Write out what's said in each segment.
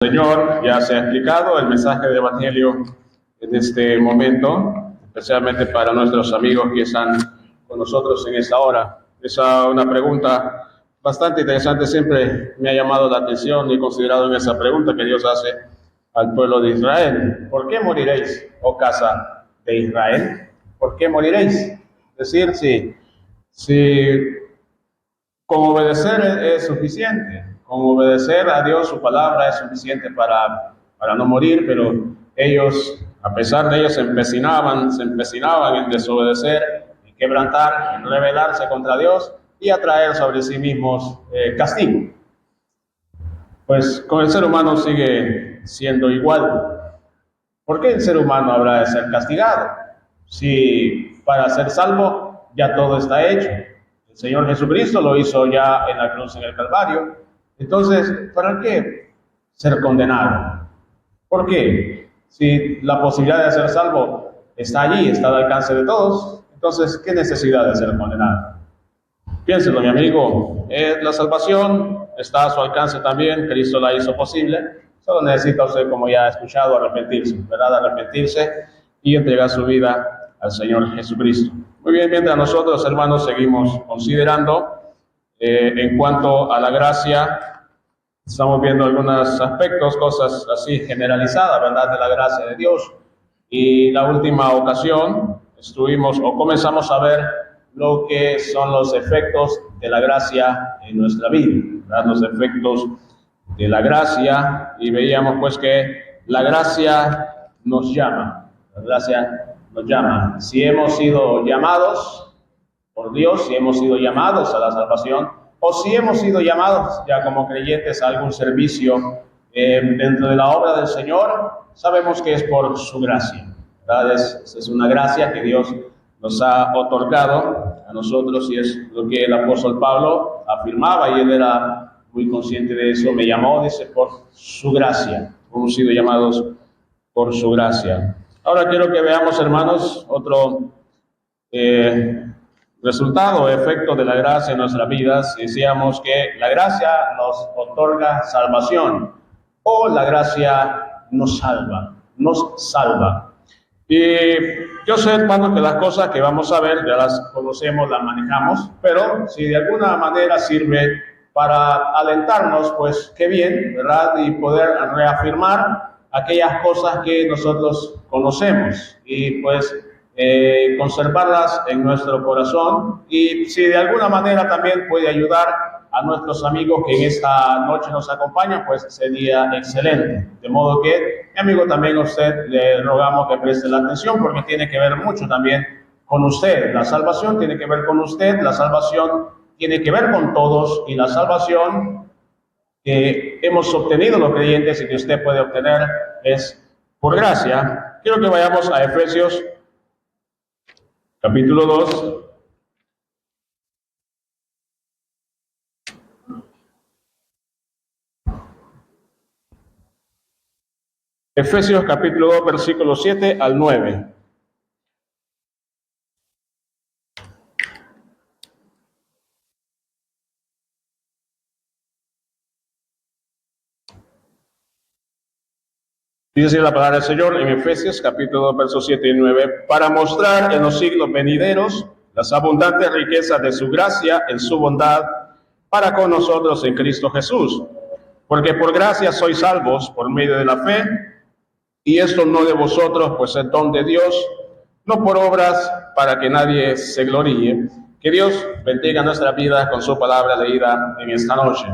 Señor, ya se ha explicado el mensaje del Evangelio en este momento, especialmente para nuestros amigos que están con nosotros en esta hora. Es una pregunta bastante interesante, siempre me ha llamado la atención y he considerado en esa pregunta que Dios hace al pueblo de Israel. ¿Por qué moriréis, oh casa de Israel? ¿Por qué moriréis? Es decir, si con obedecer es suficiente. Con obedecer a Dios, su palabra es suficiente para no morir, pero ellos, a pesar de ellos, se empecinaban en desobedecer, en quebrantar, en rebelarse contra Dios y atraer sobre sí mismos castigo. Pues con el ser humano sigue siendo igual. ¿Por qué el ser humano habrá de ser castigado? Si para ser salvo ya todo está hecho. El Señor Jesucristo lo hizo ya en la cruz en el Calvario. Entonces, ¿para qué ser condenado? ¿Por qué? Si la posibilidad de ser salvo está allí, está al alcance de todos, entonces, ¿qué necesidad de ser condenado? Piénselo, mi amigo, la salvación está a su alcance también, Cristo la hizo posible, solo necesita usted, como ya ha escuchado, arrepentirse, ¿verdad? Arrepentirse y entregar su vida al Señor Jesucristo. Muy bien, mientras nosotros, hermanos, seguimos considerando en cuanto a la gracia, estamos viendo algunos aspectos, cosas así generalizadas, ¿verdad? De la gracia de Dios. Y la última ocasión estuvimos o comenzamos a ver lo que son los efectos de la gracia en nuestra vida, ¿verdad? Los efectos de la gracia, y veíamos pues que la gracia nos llama, la gracia nos llama. Si hemos sido llamados por Dios, si hemos sido llamados a la salvación, o si hemos sido llamados ya como creyentes a algún servicio dentro de la obra del Señor, sabemos que es por su gracia, ¿verdad? Es una gracia que Dios nos ha otorgado a nosotros, y es lo que el apóstol Pablo afirmaba, y él era muy consciente de eso. Me llamó, dice, por su gracia. Hemos sido llamados por su gracia. Ahora quiero que veamos, hermanos, otro resultado o efecto de la gracia en nuestras vidas. Decíamos que la gracia nos otorga salvación, o la gracia nos salva. Y yo sé, hermano, que las cosas que vamos a ver ya las conocemos, las manejamos, pero si de alguna manera sirve para alentarnos, pues qué bien, ¿verdad? Y poder reafirmar aquellas cosas que nosotros conocemos y pues conservarlas en nuestro corazón, y si de alguna manera también puede ayudar a nuestros amigos que en esta noche nos acompañan, pues sería excelente. De modo que, mi amigo, también a usted le rogamos que preste la atención, porque tiene que ver mucho también con usted. La salvación tiene que ver con usted, la salvación tiene que ver con todos, y la salvación que hemos obtenido los creyentes y que usted puede obtener es por gracia. Quiero que vayamos a Efesios capítulo 2. Efesios capítulo 2, versículos 7 al 9. Dice la palabra del Señor en Efesios capítulo 2, versos 7 y 9, para mostrar en los siglos venideros las abundantes riquezas de su gracia en su bondad para con nosotros en Cristo Jesús. Porque por gracia sois salvos por medio de la fe, y esto no de vosotros, pues es don de Dios, no por obras, para que nadie se gloríe. Que Dios bendiga nuestra vida con su palabra leída en esta noche.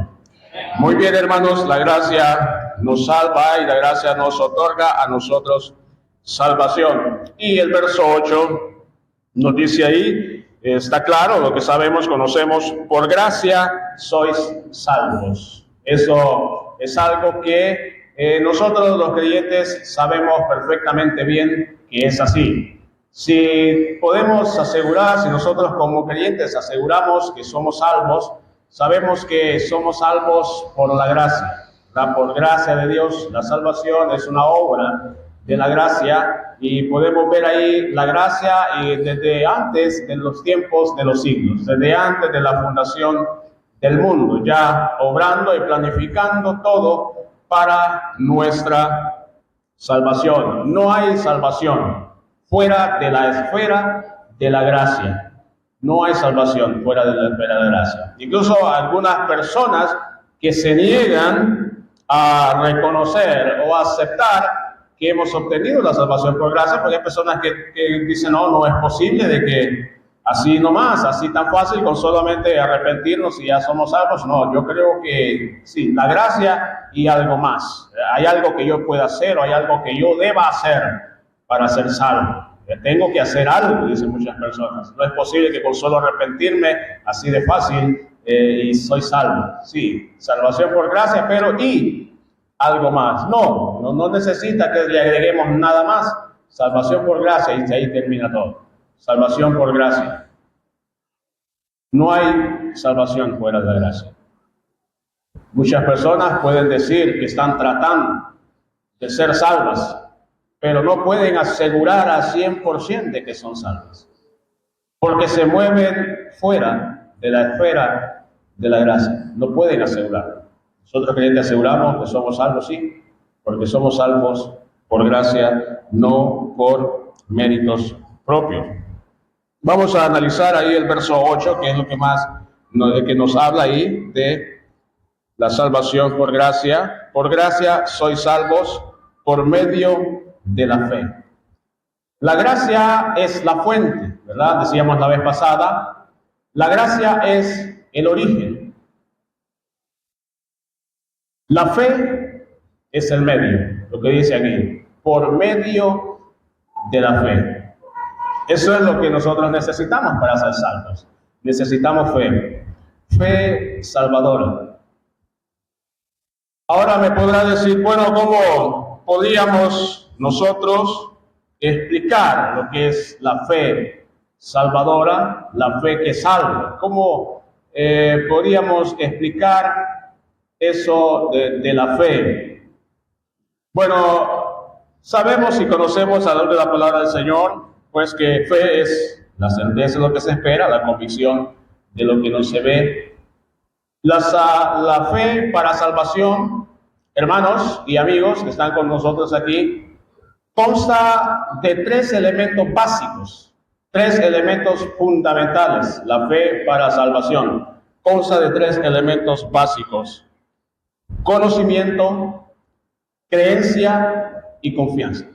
Muy bien, hermanos, la gracia nos salva y la gracia nos otorga a nosotros salvación. Y el verso 8 nos dice ahí, está claro lo que sabemos, conocemos, por gracia sois salvos. Eso es algo que nosotros los creyentes sabemos perfectamente bien que es así. Si podemos asegurar, si nosotros como creyentes aseguramos que somos salvos, sabemos que somos salvos por la gracia, ¿verdad? Por gracia de Dios. La salvación es una obra de la gracia, y podemos ver ahí la gracia desde antes de los tiempos de los siglos, desde antes de la fundación del mundo, ya obrando y planificando todo para nuestra salvación. No hay salvación fuera de la esfera de la gracia. No hay salvación fuera de la esfera de la gracia. Incluso algunas personas que se niegan a reconocer o a aceptar que hemos obtenido la salvación por gracia, porque hay personas que dicen, no, no es posible de que así nomás, así tan fácil, con solamente arrepentirnos y ya somos salvos. No, yo creo que sí, la gracia y algo más. Hay algo que yo pueda hacer o hay algo que yo deba hacer para ser salvo. Tengo que hacer algo, dicen muchas personas. No es posible que con solo arrepentirme así de fácil y soy salvo. Sí, salvación por gracia, pero y algo más. No necesita que le agreguemos nada más. Salvación por gracia y ahí termina todo. Salvación por gracia. No hay salvación fuera de la gracia. Muchas personas pueden decir que están tratando de ser salvas, pero no pueden asegurar al 100% de que son salvas, porque se mueven fuera de la esfera de la gracia. No pueden asegurar. Nosotros creyentes aseguramos que somos salvos, sí, porque somos salvos por gracia, no por méritos propios. Vamos a analizar ahí el verso 8, que es lo que más que nos habla ahí de la salvación por gracia. Por gracia sois salvos por medio de la fe. La gracia es la fuente, ¿verdad? Decíamos la vez pasada, la gracia es el origen. La fe es el medio, lo que dice aquí, por medio de la fe. Eso es lo que nosotros necesitamos para ser salvos. Necesitamos fe, fe salvadora. Ahora me podrá decir, bueno, ¿cómo podríamos nosotros explicar lo que es la fe salvadora, la fe que salva? ¿Cómo podríamos explicar eso de la fe? Bueno, sabemos y conocemos a la luz de la palabra del Señor, pues que fe es la certeza de lo que se espera, la convicción de lo que no se ve. La fe para salvación, hermanos y amigos que están con nosotros aquí, consta de tres elementos básicos, tres elementos fundamentales. La fe para salvación consta de tres elementos básicos: conocimiento, creencia y confianza.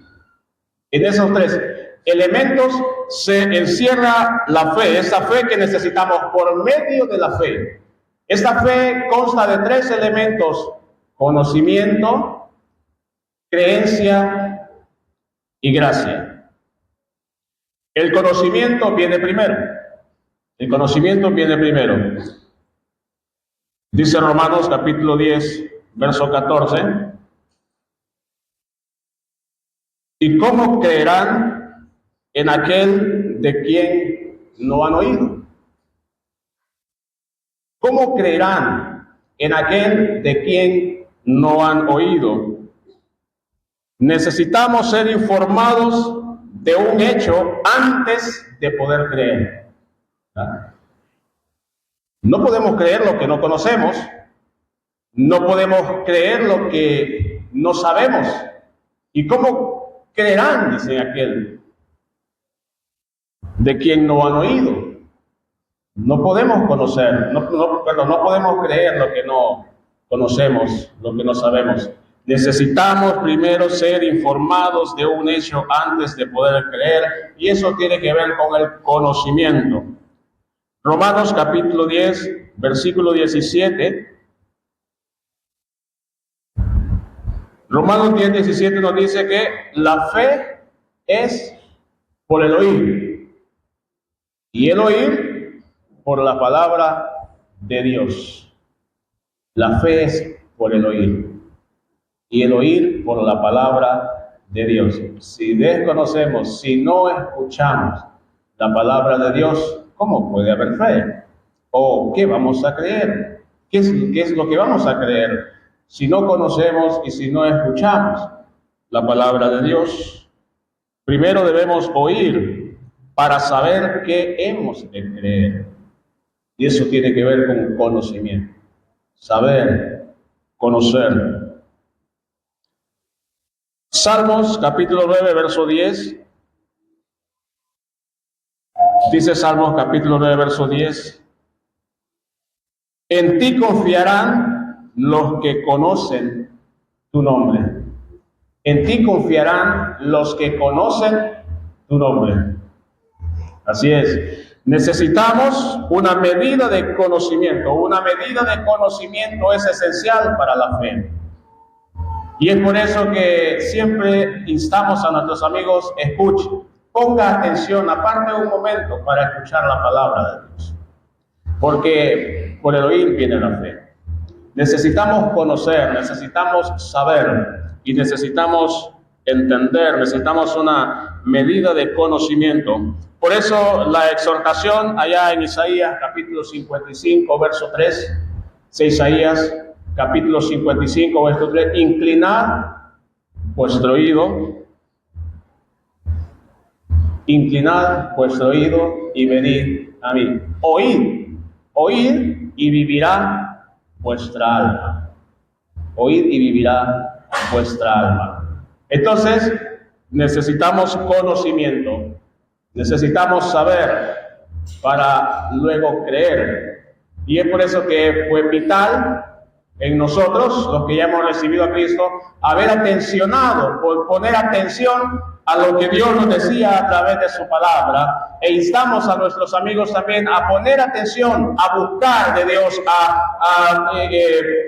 En esos tres elementos se encierra la fe, esa fe que necesitamos por medio de la fe. Esta fe consta de tres elementos: conocimiento, creencia y gracia. El conocimiento viene primero. El conocimiento viene primero. Dice Romanos capítulo 10, verso 14. ¿Y cómo creerán en aquel de quien no han oído? ¿Cómo creerán en aquel de quien no han oído? Necesitamos ser informados de un hecho antes de poder creer. No podemos creer lo que no conocemos. No podemos creer lo que no sabemos. ¿Y cómo creerán, dice aquel, de quien no han oído? No podemos conocer, no podemos creer lo que no conocemos, lo que no sabemos. Necesitamos primero ser informados de un hecho antes de poder creer, y eso tiene que ver con el conocimiento. Romanos capítulo 10, versículo 17. Romanos 10, 17 nos dice que la fe es por el oír, y el oír por la palabra de Dios. La fe es por el oír, y el oír por la palabra de Dios. Si desconocemos, si no escuchamos la palabra de Dios, ¿cómo puede haber fe? ¿O qué vamos a creer? ¿Qué es lo que vamos a creer si no conocemos y si no escuchamos la palabra de Dios? Primero debemos oír para saber qué hemos de creer. Y eso tiene que ver con conocimiento. Saber, conocer. Salmos capítulo 9, verso 10. Dice Salmos capítulo 9, verso 10. En ti confiarán los que conocen tu nombre. En ti confiarán los que conocen tu nombre. Así es. Necesitamos una medida de conocimiento. Una medida de conocimiento es esencial para la fe. Y es por eso que siempre instamos a nuestros amigos, escuchen, ponga atención, aparte un momento para escuchar la palabra de Dios. Porque por el oír viene la fe. Necesitamos conocer, necesitamos saber y necesitamos entender, necesitamos una medida de conocimiento. Por eso la exhortación allá en Isaías capítulo 55, verso 3, Isaías capítulo 55, verso 3, inclinad vuestro oído y venid a mí. Oíd y vivirá vuestra alma. Oíd y vivirá vuestra alma. Entonces, necesitamos conocimiento, necesitamos saber para luego creer. Y es por eso que fue vital en nosotros, los que ya hemos recibido a Cristo, haber atencionado, por poner atención a lo que Dios nos decía a través de su palabra, e instamos a nuestros amigos también a poner atención, a buscar de Dios, a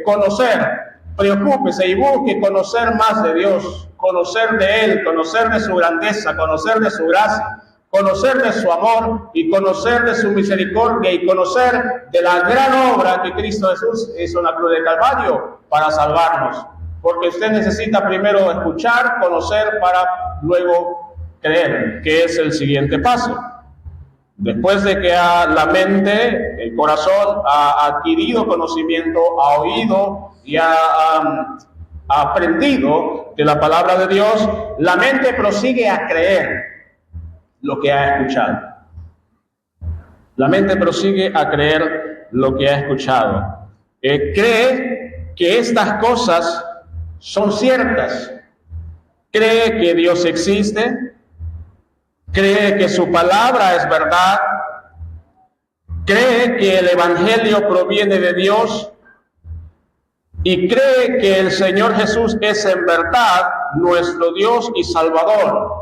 conocer. Preocúpese y busque conocer más de Dios, conocer de Él, conocer de su grandeza, conocer de su gracia, conocer de su amor y conocer de su misericordia y conocer de la gran obra que Cristo Jesús hizo en la cruz de Calvario para salvarnos. Porque usted necesita primero escuchar, conocer para luego creer, que es el siguiente paso. Después de que la mente, el corazón ha adquirido conocimiento, ha oído y ha aprendido de la palabra de Dios, la mente prosigue a creer lo que ha escuchado. La mente prosigue a creer lo que ha escuchado. Cree que estas cosas son ciertas. Cree que Dios existe. Cree que su palabra es verdad. Cree que el Evangelio proviene de Dios. Y cree que el Señor Jesús es en verdad nuestro Dios y Salvador.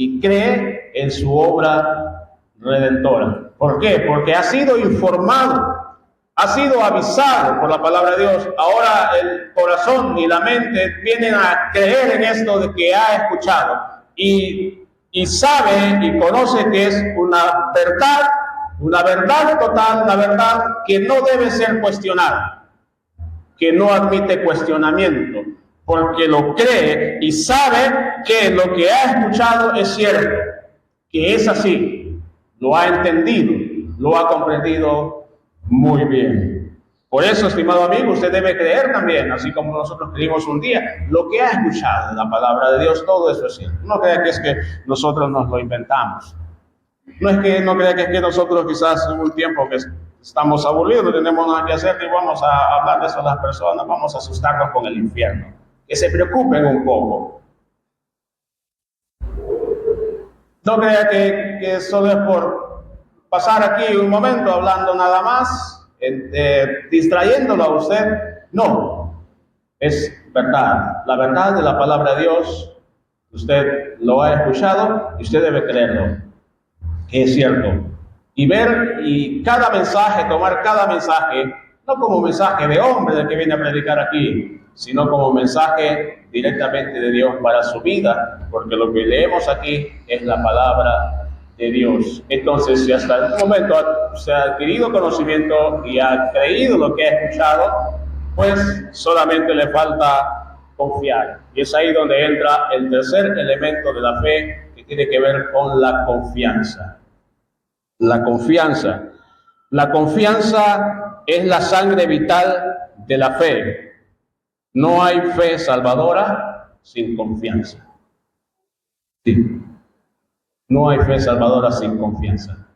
Y cree en su obra redentora. ¿Por qué? Porque ha sido informado, ha sido avisado por la palabra de Dios. Ahora el corazón y la mente vienen a creer en esto de que ha escuchado. Y sabe y conoce que es una verdad total, una verdad que no debe ser cuestionada, que no admite cuestionamiento, porque lo cree y sabe que lo que ha escuchado es cierto, que es así, lo ha entendido, lo ha comprendido muy bien. Por eso, estimado amigo, usted debe creer también, así como nosotros creímos un día, lo que ha escuchado de la palabra de Dios, todo eso es cierto. No crea que es que nosotros nos lo inventamos. No crea que es que nosotros quizás en un tiempo que estamos aburridos, no tenemos nada que hacer y vamos a hablar de eso a las personas, vamos a asustarnos con el infierno. Que se preocupen un poco. No crea que solo es por pasar aquí un momento hablando nada más, distrayéndolo a usted. No, es verdad. La verdad de la palabra de Dios, usted lo ha escuchado y usted debe creerlo, que es cierto. Y ver y tomar cada mensaje, no como mensaje de hombre del que viene a predicar aquí, sino como mensaje directamente de Dios para su vida, porque lo que leemos aquí es la palabra de Dios. Entonces, si hasta el momento se ha adquirido conocimiento y ha creído lo que ha escuchado, pues solamente le falta confiar. Y es ahí donde entra el tercer elemento de la fe, que tiene que ver con la confianza. La confianza. La confianza es la sangre vital de la fe. No hay fe salvadora sin confianza. Sí. No hay fe salvadora sin confianza.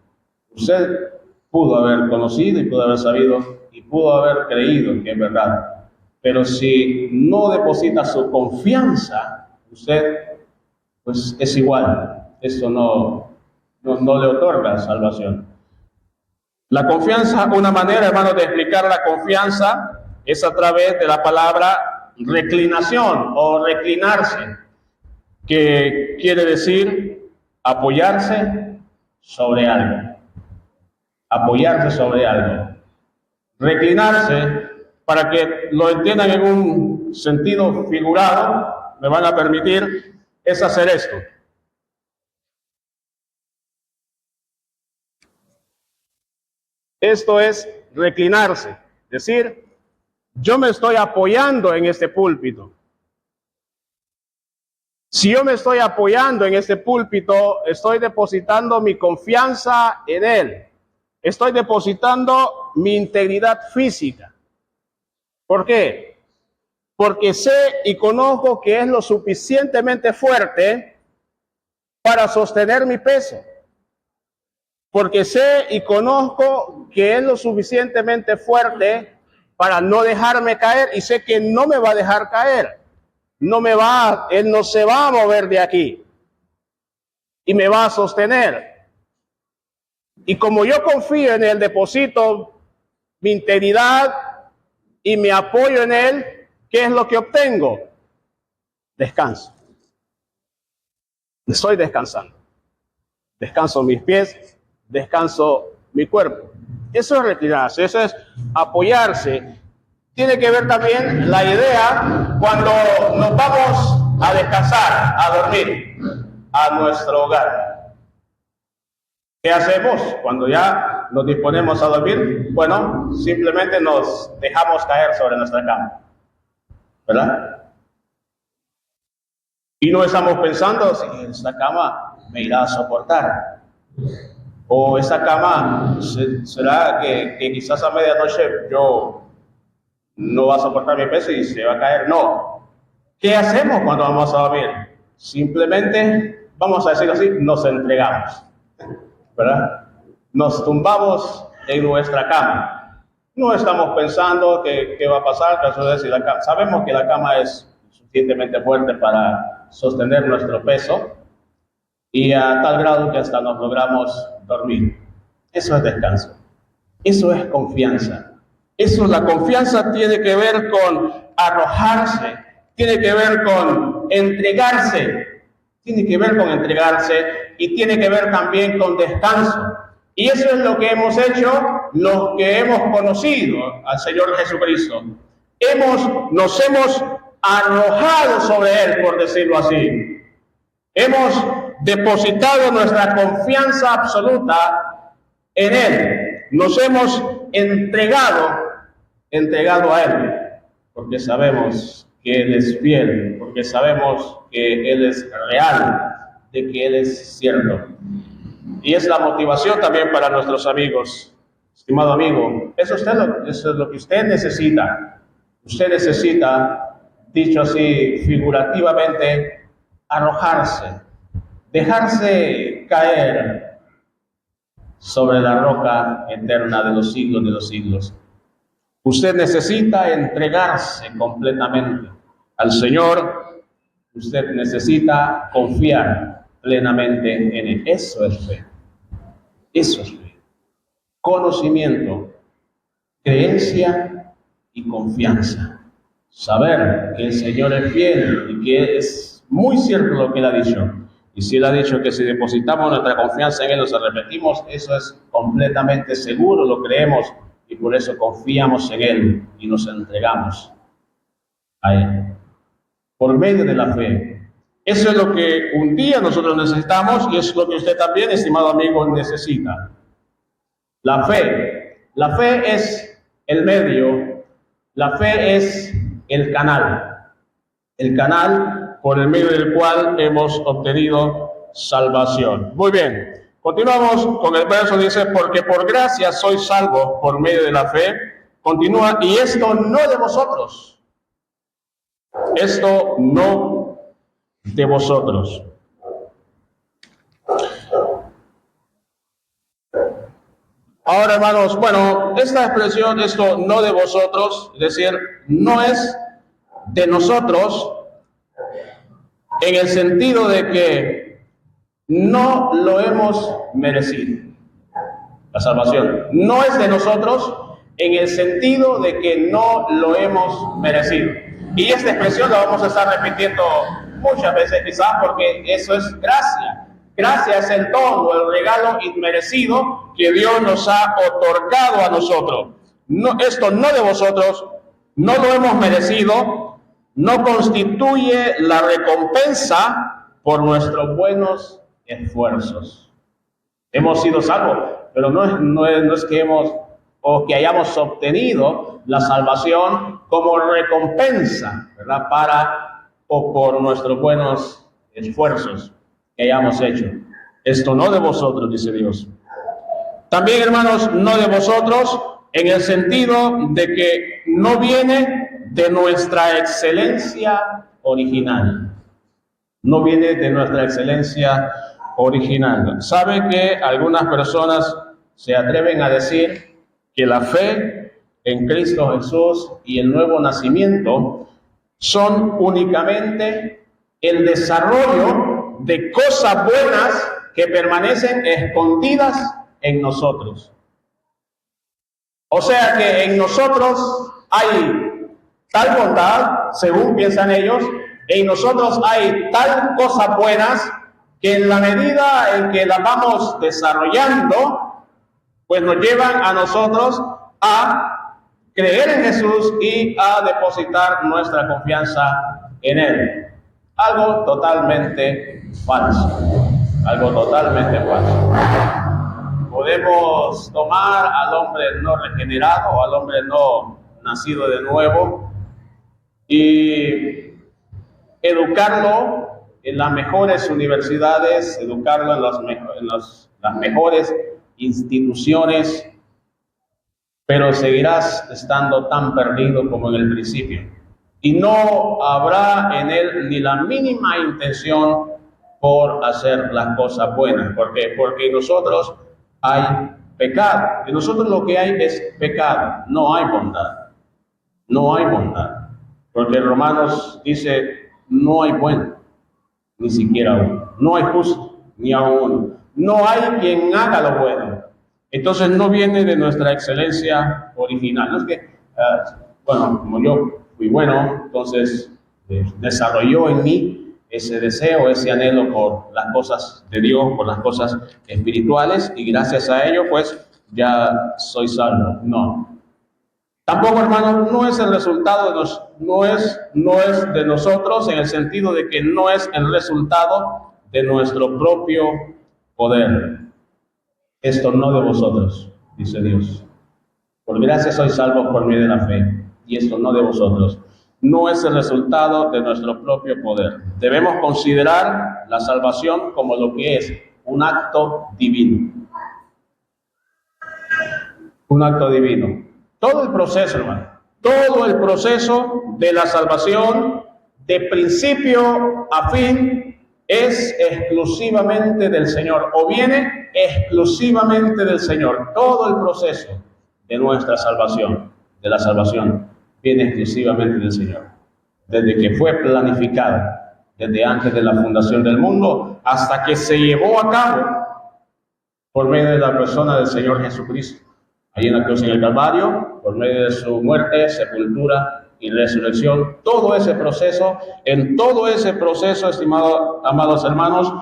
Usted pudo haber conocido y pudo haber sabido y pudo haber creído que es verdad. Pero si no deposita su confianza, usted pues es igual. Esto no le otorga salvación. La confianza, una manera, hermano, de explicar la confianza es a través de la palabra reclinación o reclinarse, que quiere decir apoyarse sobre algo. Apoyarse sobre algo. Reclinarse, para que lo entiendan en un sentido figurado, me van a permitir, es hacer esto. Esto es reclinarse, es decir, yo me estoy apoyando en este púlpito. Si yo me estoy apoyando en este púlpito, estoy depositando mi confianza en él. Estoy depositando mi integridad física. ¿Por qué? Porque sé y conozco que es lo suficientemente fuerte para sostener mi peso. Porque sé y conozco que es lo suficientemente fuerte para no dejarme caer, y sé que no me va a dejar caer. Él no se va a mover de aquí y me va a sostener. Y como yo confío en él, deposito mi integridad y me apoyo en él, ¿qué es lo que obtengo? Descanso. Estoy descansando. Descanso mis pies, descanso mi cuerpo. Eso es reclinarse, eso es apoyarse. Tiene que ver también la idea cuando nos vamos a descansar, a dormir, a nuestro hogar. ¿Qué hacemos cuando ya nos disponemos a dormir? Bueno, simplemente nos dejamos caer sobre nuestra cama, ¿verdad? Y no estamos pensando si esta cama me irá a soportar. O esta cama, ¿será que quizás a medianoche yo no va a soportar mi peso y se va a caer? No. ¿Qué hacemos cuando vamos a dormir? Simplemente, vamos a decirlo así, nos entregamos, ¿verdad? Nos tumbamos en nuestra cama. No estamos pensando qué va a pasar. Sabemos que la cama es suficientemente fuerte para sostener nuestro peso, y a tal grado que hasta nos logramos dormir. Eso es descanso. Eso es confianza. La confianza tiene que ver con arrojarse, tiene que ver con entregarse, y tiene que ver también con descanso. Y eso es lo que hemos hecho los que hemos conocido al Señor Jesucristo. Nos hemos arrojado sobre Él, por decirlo así. Hemos depositado nuestra confianza absoluta en Él. Nos hemos entregado a Él, porque sabemos que Él es fiel, porque sabemos que Él es real, de que Él es cierto. Y es la motivación también para nuestros amigos. Estimado amigo, eso es lo que usted necesita. Usted necesita, dicho así figurativamente, arrojarse, dejarse caer sobre la roca eterna de los siglos de los siglos. Usted necesita entregarse completamente al Señor. Usted necesita confiar plenamente en Él. Eso es fe. Eso es fe. Conocimiento, creencia y confianza. Saber que el Señor es fiel y que es muy cierto lo que Él ha dicho. Y si Él ha dicho que si depositamos nuestra confianza en Él, nos arrepentimos, eso es completamente seguro, lo creemos, y por eso confiamos en Él y nos entregamos a Él. Por medio de la fe. Eso es lo que un día nosotros necesitamos, y es lo que usted también, estimado amigo, necesita. La fe. La fe es el medio, la fe es el canal por el medio del cual hemos obtenido salvación. Muy bien, continuamos con el verso, dice, porque por gracia sois salvos por medio de la fe. Continúa, y esto no de vosotros. Esto no de vosotros. Ahora, hermanos, bueno, esta expresión, esto no de vosotros, es decir, no es de nosotros, en el sentido de que no lo hemos merecido. La salvación no es de nosotros en el sentido de que no lo hemos merecido. Y esta expresión la vamos a estar repitiendo muchas veces quizás porque eso es gracia. Gracia es el don o el regalo inmerecido que Dios nos ha otorgado a nosotros. No, esto no de vosotros, no lo hemos merecido, no constituye la recompensa por nuestros buenos esfuerzos. Hemos sido salvos, pero no es que hemos o que hayamos obtenido la salvación como recompensa, ¿verdad? Para o por nuestros buenos esfuerzos que hayamos hecho. Esto no de vosotros, dice Dios. También, hermanos, no de vosotros, en el sentido de que no viene de nuestra excelencia original. No viene de nuestra excelencia original. ¿Sabe que algunas personas se atreven a decir que la fe en Cristo Jesús y el nuevo nacimiento son únicamente el desarrollo de cosas buenas que permanecen escondidas en nosotros? O sea que en nosotros hay tal bondad, según piensan ellos, en nosotros hay tal cosas buenas que en la medida en que las vamos desarrollando, pues nos llevan a nosotros a creer en Jesús y a depositar nuestra confianza en Él. Algo totalmente falso. Algo totalmente falso. Podemos tomar al hombre no regenerado o al hombre no nacido de nuevo y educarlo en las mejores universidades, educarlo en las mejores instituciones, pero seguirás estando tan perdido como en el principio. Y no habrá en él ni la mínima intención por hacer las cosas buenas. ¿Por qué? Porque en nosotros hay pecado. En nosotros lo que hay es pecado, no hay bondad. No hay bondad. Porque Romanos dice, no hay bueno, ni siquiera uno. No hay justo, ni aun uno. No hay quien haga lo bueno. Entonces no viene de nuestra excelencia original. No es que, bueno, como yo fui bueno, entonces desarrolló en mí ese deseo, ese anhelo por las cosas de Dios, por las cosas espirituales, y gracias a ello, pues, ya soy salvo. No. Tampoco, hermanos, no es el resultado no es de nosotros en el sentido de que no es el resultado de nuestro propio poder. Esto no de vosotros, dice Dios. Por gracia sois salvos por medio de la fe, y esto no de vosotros. No es el resultado de nuestro propio poder. Debemos considerar la salvación como lo que es un acto divino. Un acto divino. Todo el proceso, hermano, todo el proceso de la salvación, de principio a fin, es exclusivamente del Señor, o viene exclusivamente del Señor. Todo el proceso de nuestra salvación, de la salvación, viene exclusivamente del Señor. Desde que fue planificada, desde antes de la fundación del mundo, hasta que se llevó a cabo por medio de la persona del Señor Jesucristo. Ahí en la cruz en el Calvario, por medio de su muerte, sepultura y resurrección, todo ese proceso, en todo ese proceso, amados hermanos,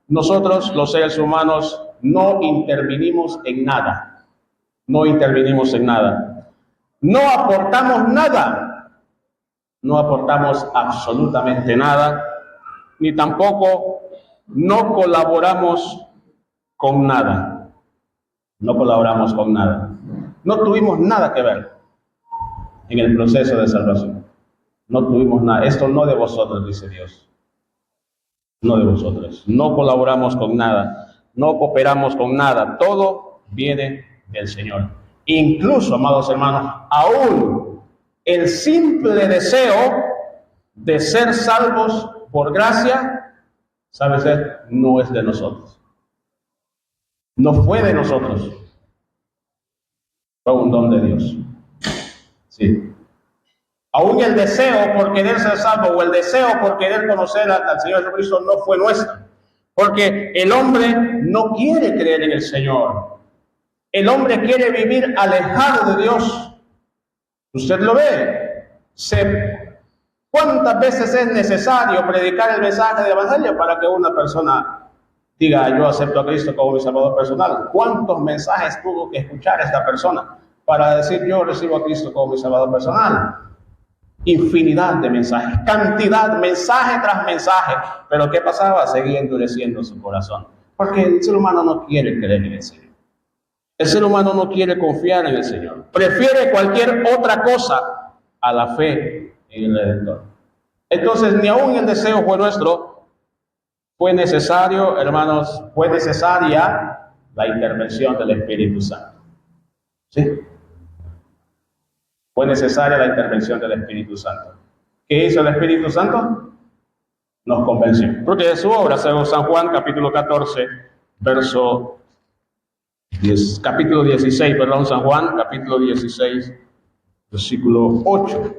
nosotros los seres humanos no intervinimos en nada, no intervinimos en nada, no aportamos nada, no aportamos absolutamente nada, ni tampoco no colaboramos con nada, no colaboramos con nada. No tuvimos nada que ver en el proceso de salvación. No tuvimos nada. Esto no de vosotros, dice Dios. No de vosotros. No colaboramos con nada. No cooperamos con nada. Todo viene del Señor. Incluso, amados hermanos, aún el simple deseo de ser salvos por gracia, ¿sabe ser? No es de nosotros. No fue de nosotros. Fue un don de Dios. Sí. Aún el deseo por querer ser salvo o el deseo por querer conocer al Señor Jesucristo no fue nuestra. Porque el hombre no quiere creer en el Señor. El hombre quiere vivir alejado de Dios. Usted lo ve. ¿Cuántas veces es necesario predicar el mensaje del Evangelio para que una persona diga, yo acepto a Cristo como mi Salvador personal? ¿Cuántos mensajes tuvo que escuchar esta persona para decir, yo recibo a Cristo como mi Salvador personal? Infinidad de mensajes, cantidad, mensaje tras mensaje. Pero ¿qué pasaba? Seguía endureciendo su corazón. Porque el ser humano no quiere creer en el Señor. El ser humano no quiere confiar en el Señor. Prefiere cualquier otra cosa a la fe en el Redentor. Entonces, ni aún el deseo fue nuestro. Fue necesario, hermanos, fue necesaria la intervención del Espíritu Santo. ¿Sí? Fue necesaria la intervención del Espíritu Santo. ¿Qué hizo el Espíritu Santo? Nos convenció. Porque de su obra, según San Juan, capítulo 14, capítulo 16, perdón, San Juan, capítulo 16, versículo 8.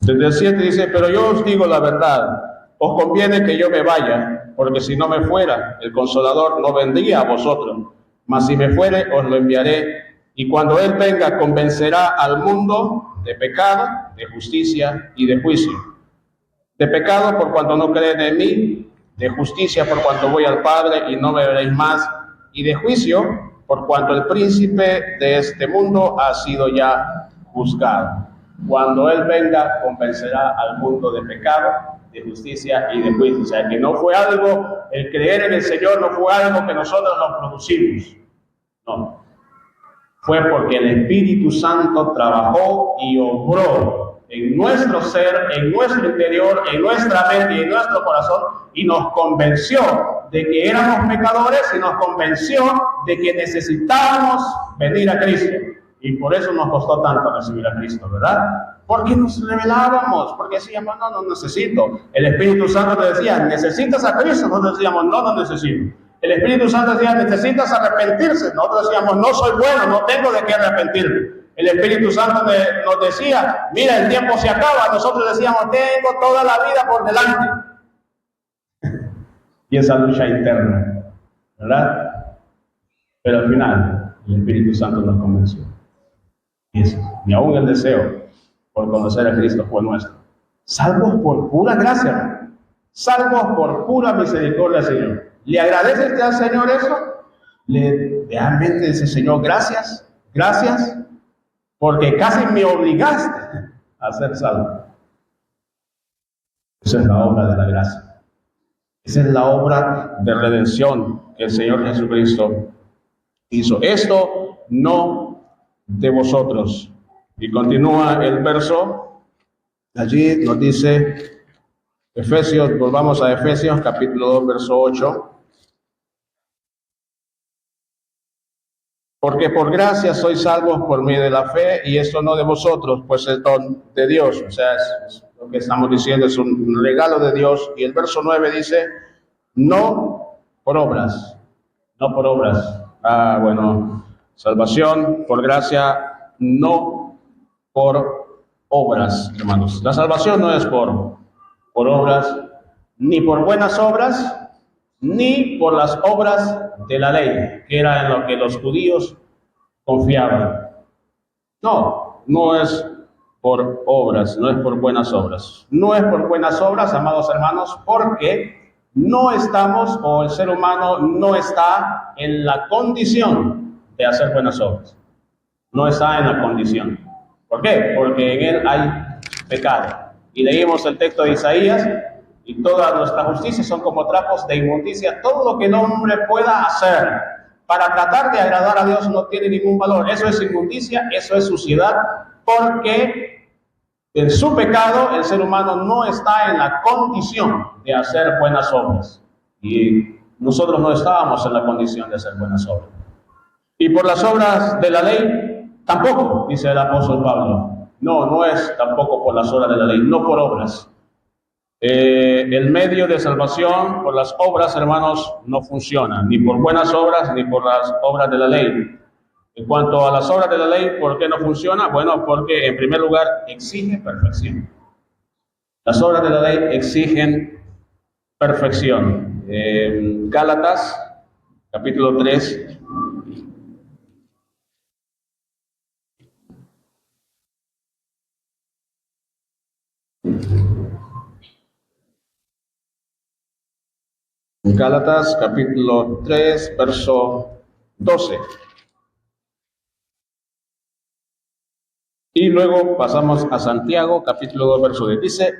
Desde el 7 dice, pero yo os digo la verdad, os conviene que yo me vaya, porque si no me fuera, el Consolador no vendría a vosotros, mas si me fuere, os lo enviaré, y cuando Él venga, convencerá al mundo de pecado, de justicia y de juicio. De pecado por cuanto no creen en mí, de justicia por cuanto voy al Padre y no me veréis más, y de juicio por cuanto el príncipe de este mundo ha sido ya juzgado. Cuando Él venga, convencerá al mundo de pecado, de justicia y de juicio. O sea, que no fue algo, el creer en el Señor no fue algo que nosotros nos producimos. No. Fue porque el Espíritu Santo trabajó y obró en nuestro ser, en nuestro interior, en nuestra mente y en nuestro corazón, y nos convenció de que éramos pecadores y nos convenció de que necesitábamos venir a Cristo. Y por eso nos costó tanto recibir a Cristo, ¿verdad? Porque nos rebelábamos, porque decíamos, no necesito. El Espíritu Santo te decía, ¿necesitas a Cristo? Nosotros decíamos, no necesito. El Espíritu Santo decía, ¿necesitas arrepentirse? Nosotros decíamos, no soy bueno, no tengo de qué arrepentirme. El Espíritu Santo nos decía, mira, el tiempo se acaba. Nosotros decíamos, tengo toda la vida por delante. Y esa lucha interna, ¿verdad? Pero al final, el Espíritu Santo nos convenció. Y aún el deseo por conocer a Cristo fue nuestro. Salvos por pura gracia, salvos por pura misericordia, Señor. ¿Le agradeces al Señor eso? Realmente dice, Señor, gracias, porque casi me obligaste a ser salvo. Esa es la obra de la gracia. Esa es la obra de redención que el Señor Jesucristo hizo. Esto no de vosotros. Y continúa el verso. Allí nos dice Efesios, volvamos a Efesios capítulo 2, verso 8. Porque por gracia sois salvos por medio de la fe, y esto no de vosotros, pues es don de Dios. O sea, es lo que estamos diciendo, es un regalo de Dios. Y el verso 9 dice, no por obras, no por obras. Salvación por gracia, no por obras, hermanos. La salvación no es por obras, ni por buenas obras, ni por las obras de la ley, que era en lo que los judíos confiaban. No es por obras, no es por buenas obras. No es por buenas obras, amados hermanos, porque no estamos, o el ser humano no está en la condición de hacer buenas obras. No está en la condición. ¿Por qué? Porque en él hay pecado. Y leímos el texto de Isaías, y todas nuestras justicias son como trapos de inmundicia. Todo lo que el hombre pueda hacer para tratar de agradar a Dios no tiene ningún valor. Eso es inmundicia, eso es suciedad, porque en su pecado el ser humano no está en la condición de hacer buenas obras. Y nosotros no estábamos en la condición de hacer buenas obras. Y por las obras de la ley, tampoco, dice el apóstol Pablo. No es tampoco por las obras de la ley, no por obras. El medio de salvación por las obras, hermanos, no funciona, ni por buenas obras, ni por las obras de la ley. En cuanto a las obras de la ley, ¿por qué no funciona? Bueno, porque en primer lugar exige perfección. Las obras de la ley exigen perfección. Gálatas, capítulo 3. Gálatas, capítulo 3, verso 12. Y luego pasamos a Santiago, capítulo 2, verso 10. Dice,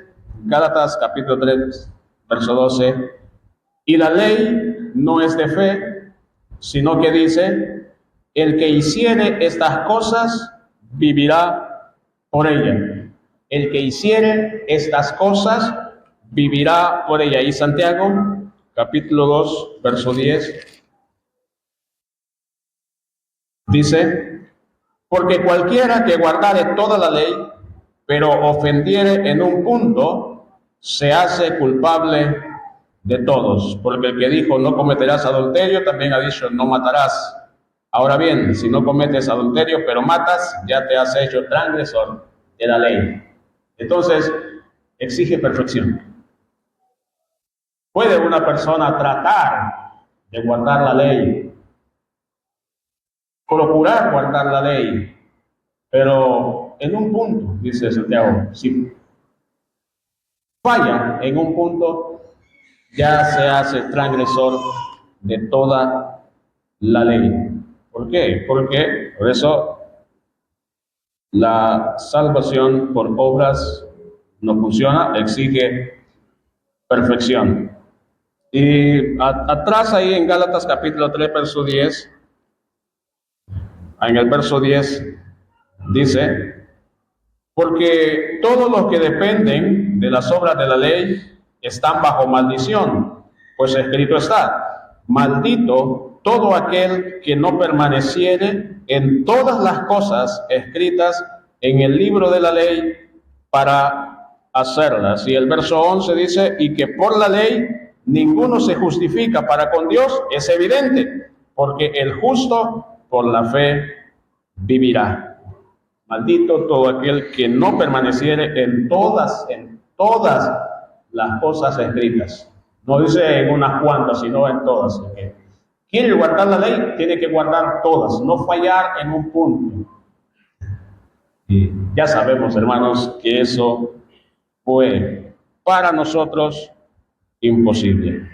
Gálatas, capítulo 3, verso 12. Y la ley no es de fe, sino que dice, el que hiciere estas cosas vivirá por ella. El que hiciere estas cosas vivirá por ella. Y Santiago, capítulo 2, verso 10, dice, porque cualquiera que guardare toda la ley, pero ofendiere en un punto, se hace culpable de todos. Porque el que dijo, no cometerás adulterio, también ha dicho, no matarás. Ahora bien, si no cometes adulterio, pero matas, ya te has hecho transgresor de la ley. Entonces, exige perfección. ¿Puede una persona tratar de guardar la ley, procurar guardar la ley, pero en un punto, dice Santiago, si falla en un punto, ya se hace transgresor de toda la ley? ¿Por qué? Porque por eso la salvación por obras no funciona, exige perfección. Y atrás ahí en Gálatas capítulo 3, verso 10, en el verso 10 dice, porque todos los que dependen de las obras de la ley están bajo maldición, pues escrito está, maldito todo aquel que no permaneciere en todas las cosas escritas en el libro de la ley para hacerlas. Y el verso 11 dice, y que por la ley ninguno se justifica para con Dios, es evidente, porque el justo por la fe vivirá. Maldito todo aquel que no permaneciere en todas las cosas escritas. No dice en unas cuantas, sino en todas. Quiere guardar la ley, tiene que guardar todas, no fallar en un punto. Y ya sabemos, hermanos, que eso fue para nosotros imposible.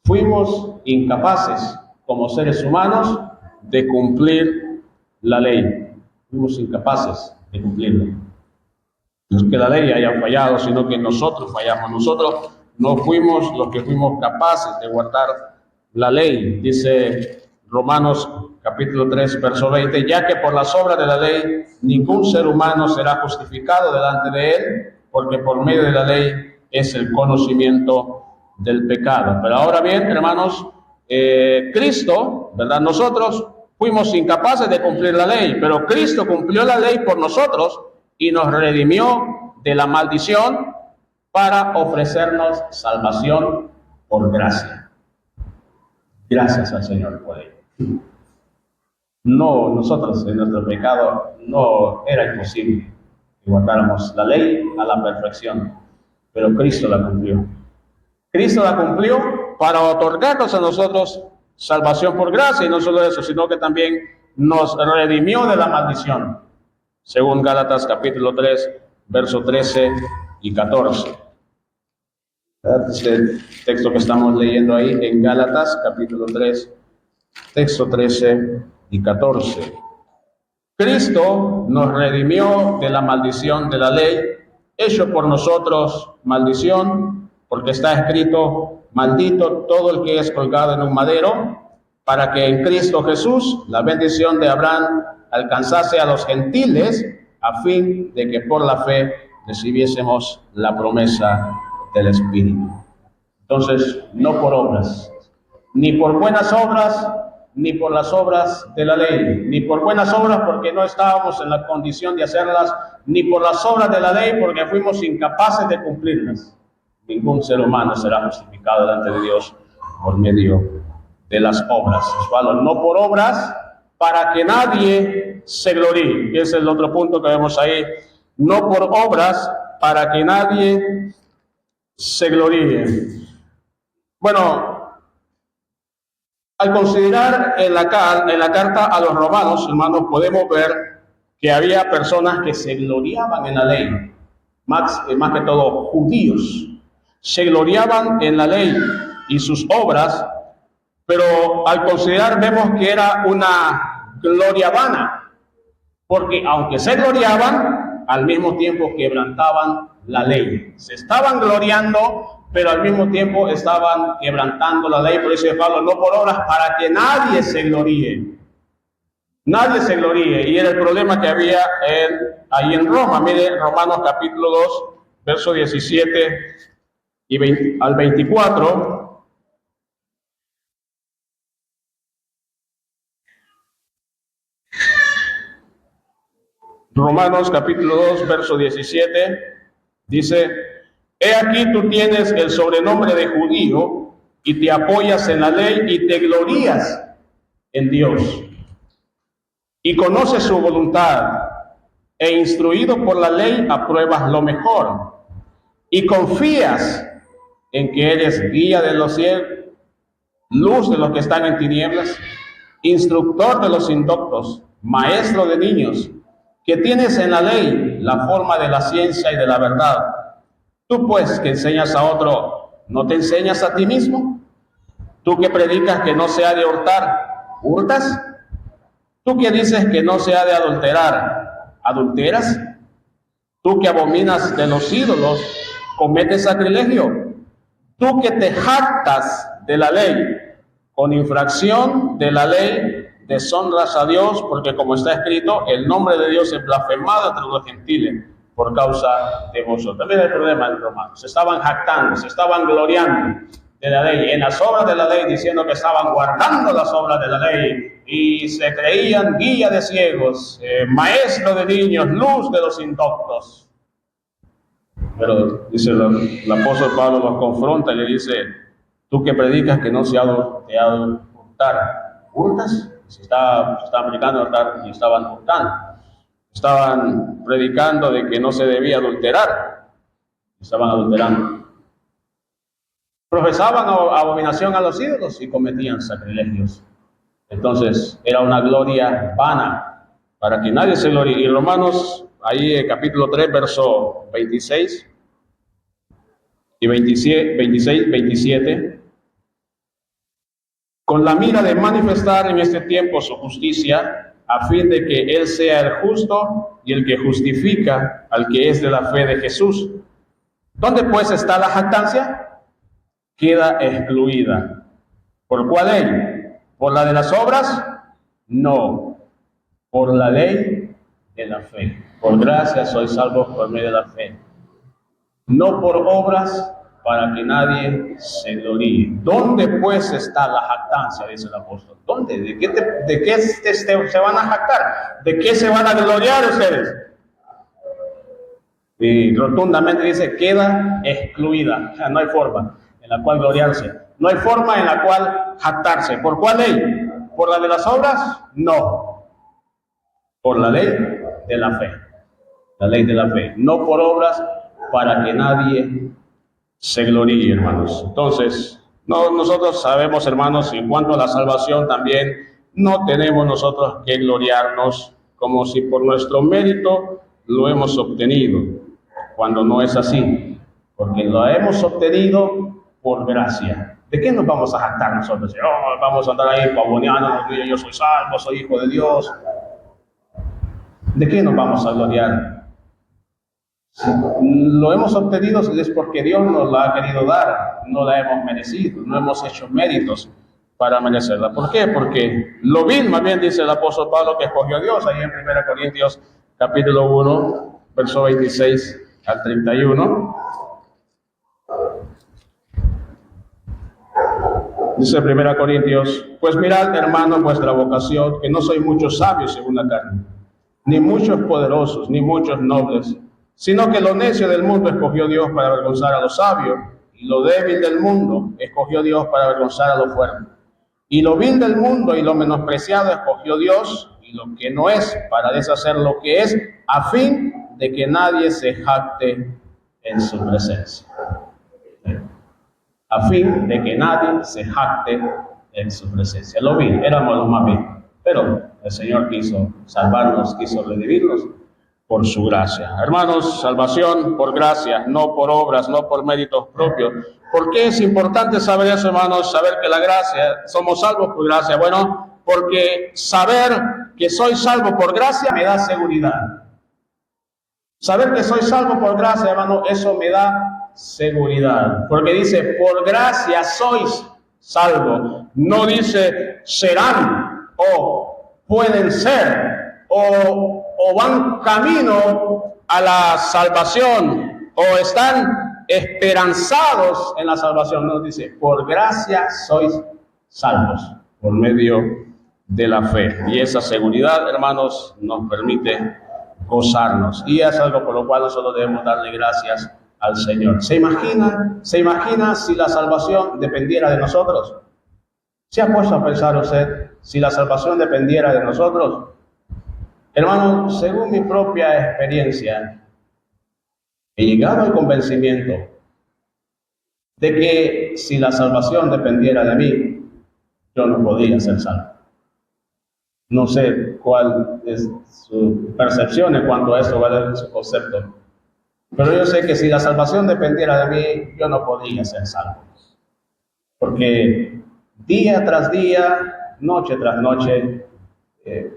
Fuimos incapaces como seres humanos de cumplir la ley. Fuimos incapaces de cumplirla. No es que la ley haya fallado, sino que nosotros fallamos. Nosotros no fuimos los que fuimos capaces de guardar la ley. Dice Romanos capítulo 3, verso 20, ya que por las obras de la ley ningún ser humano será justificado delante de él, porque por medio de la ley es el conocimiento del pecado. Pero ahora bien, hermanos, Cristo, ¿verdad? Nosotros fuimos incapaces de cumplir la ley, pero Cristo cumplió la ley por nosotros y nos redimió de la maldición para ofrecernos salvación por gracia. Gracias al Señor por ello. No, nosotros en nuestro pecado no era imposible que guardáramos la ley a la perfección, pero Cristo la cumplió. Cristo la cumplió para otorgarnos a nosotros salvación por gracia, y no solo eso, sino que también nos redimió de la maldición, según Gálatas capítulo 3, verso 13 y 14. Este texto que estamos leyendo ahí en Gálatas capítulo 3, texto 13 y 14. Cristo nos redimió de la maldición de la ley, hecho por nosotros maldición, porque está escrito, maldito todo el que es colgado en un madero, para que en Cristo Jesús la bendición de Abraham alcanzase a los gentiles, a fin de que por la fe recibiésemos la promesa del Espíritu. Entonces, no por obras, ni por buenas obras, ni por las obras de la ley, ni por buenas obras porque no estábamos en la condición de hacerlas, ni por las obras de la ley porque fuimos incapaces de cumplirlas, Ningún ser humano será justificado delante de Dios por medio de las obras. No por obras para que nadie se gloríe. Ese es el otro punto que vemos ahí. No por obras para que nadie se gloríe. Bueno, al considerar en la carta a los romanos, hermanos, podemos ver que había personas que se gloriaban en la ley, más que todo judíos, se gloriaban en la ley y sus obras, pero al considerar vemos que era una gloria vana, porque aunque se gloriaban, al mismo tiempo quebrantaban la ley. Se estaban gloriando, pero al mismo tiempo estaban quebrantando la ley. Por eso dice Pablo, no por obras para que nadie se gloríe. Nadie se gloríe. Y era el problema que había ahí en Roma. Mire, Romanos capítulo 2, verso 17 al 24. Romanos capítulo 2, verso 17, dice, he aquí tú tienes el sobrenombre de judío y te apoyas en la ley y te glorías en Dios. Y conoces su voluntad e instruido por la ley apruebas lo mejor. Y confías en que eres guía de los ciegos, luz de los que están en tinieblas, instructor de los indoctos, maestro de niños, que tienes en la ley la forma de la ciencia y de la verdad. Tú pues que enseñas a otro, ¿no te enseñas a ti mismo? Tú que predicas que no se ha de hurtar, ¿hurtas? Tú que dices que no se ha de adulterar, ¿adulteras? Tú que abominas de los ídolos, ¿cometes sacrilegio? Tú que te jactas de la ley, con infracción de la ley, deshonras a Dios, porque como está escrito, el nombre de Dios es blasfemado entre los gentiles por causa de vosotros. También el problema de los romanos, se estaban jactando, se estaban gloriando de la ley, en las obras de la ley, diciendo que estaban guardando las obras de la ley, y se creían guía de ciegos, maestro de niños, luz de los indoctos. Pero dice el apóstol Pablo los confronta y le dice, tú que predicas que no se ha de hurtar, ¿hurtas? Se estaban predicando hurtar y estaban hurtando. Estaban predicando de que no se debía adulterar, estaban adulterando. Profesaban abominación a los ídolos y cometían sacrilegios. Entonces era una gloria vana para que nadie se gloríe. Y Romanos, ahí en capítulo 3, verso 26 y 27, con la mira de manifestar en este tiempo su justicia, a fin de que Él sea el justo y el que justifica al que es de la fe de Jesús. ¿Dónde pues está la jactancia? Queda excluida. ¿Por cuál ley? ¿Por la de las obras? No, por la ley de la fe. Por gracia sois salvos por medio de la fe. No por obras para que nadie se gloríe. ¿Dónde pues está la jactancia? Dice el apóstol. ¿Dónde? ¿De qué se van a jactar? ¿De qué se van a gloriar ustedes? Y rotundamente dice, queda excluida. O sea, no hay forma en la cual gloriarse. No hay forma en la cual jactarse. ¿Por cuál ley? ¿Por la de las obras? No. Por la ley de la fe. La ley de la fe. No por obras para que nadie se gloríe, hermanos. Entonces, nosotros sabemos, hermanos, en cuanto a la salvación también, no tenemos nosotros que gloriarnos como si por nuestro mérito lo hemos obtenido, cuando no es así, porque lo hemos obtenido por gracia. ¿De qué nos vamos a jactar nosotros? Vamos a andar ahí pavoneando, yo soy salvo, soy hijo de Dios. ¿De qué nos vamos a gloriar? Lo hemos obtenido es porque Dios nos la ha querido dar, no la hemos merecido, no hemos hecho méritos para merecerla. ¿Por qué? Porque lo vil, más bien dice el apóstol Pablo, que escogió Dios ahí en 1 Corintios capítulo 1, verso 26 al 31. Dice 1 Corintios, pues mirad, hermanos, vuestra vocación, que no sois muchos sabios según la carne, ni muchos poderosos, ni muchos nobles, sino que lo necio del mundo escogió Dios para avergonzar a los sabios, y lo débil del mundo escogió Dios para avergonzar a lo fuerte. Y lo vil del mundo y lo menospreciado escogió Dios, y lo que no es, para deshacer lo que es, a fin de que nadie se jacte en su presencia. A fin de que nadie se jacte en su presencia. Lo vil, éramos los más vil, pero el Señor quiso salvarnos, quiso redimirnos por su gracia. Hermanos, salvación por gracia, no por obras, no por méritos propios. ¿Por qué es importante saber eso, hermanos? Saber que la gracia, somos salvos por gracia. Bueno, porque saber que soy salvo por gracia me da seguridad. Saber que soy salvo por gracia, hermano, eso me da seguridad. Porque dice, por gracia sois salvos. No dice, serán o pueden ser o van camino a la salvación o están esperanzados en la salvación. No, dice, por gracia sois salvos por medio de la fe. Y esa seguridad, hermanos, nos permite gozarnos. Y es algo por lo cual nosotros debemos darle gracias al Señor. ¿Se imagina si la salvación dependiera de nosotros? ¿Se ha puesto a pensar usted si la salvación dependiera de nosotros? Hermano, según mi propia experiencia, he llegado al convencimiento de que si la salvación dependiera de mí, yo no podría ser salvo. No sé cuál es su percepción en cuanto a esto, cuál es su concepto. Pero yo sé que si la salvación dependiera de mí, yo no podría ser salvo. Porque día tras día, noche tras noche,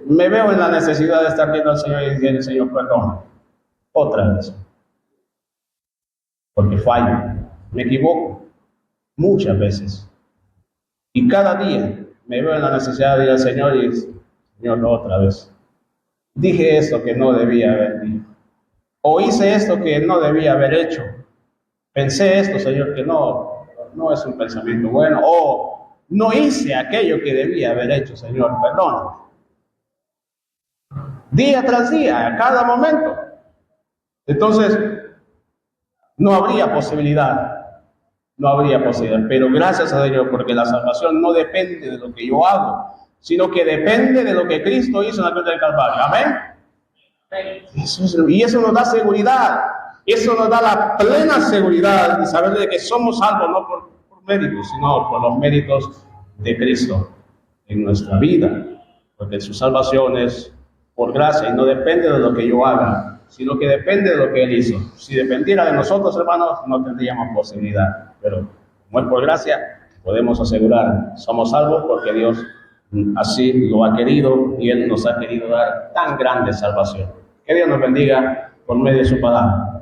me veo en la necesidad de estar viendo al Señor y decirle, Señor, perdón, otra vez. Porque fallo, me equivoco, muchas veces. Y cada día me veo en la necesidad de ir al Señor y decir, Señor, otra vez. Dije esto que no debía haber dicho. O hice esto que no debía haber hecho. Pensé esto, Señor, que no es un pensamiento bueno. O no hice aquello que debía haber hecho, Señor, perdón. Día tras día, a cada momento. Entonces, no habría posibilidad. Pero gracias a Dios, porque la salvación no depende de lo que yo hago, sino que depende de lo que Cristo hizo en la cruz del Calvario. Amén. Y eso nos da seguridad. Eso nos da la plena seguridad de saber de que somos salvos no por méritos, sino por los méritos de Cristo en nuestra vida. Porque su salvación es por gracia y no depende de lo que yo haga, sino que depende de lo que Él hizo. Si dependiera de nosotros, hermanos, no tendríamos posibilidad. Pero como es por gracia, podemos asegurar, somos salvos porque Dios así lo ha querido y Él nos ha querido dar tan grande salvación. Que Dios nos bendiga por medio de su palabra.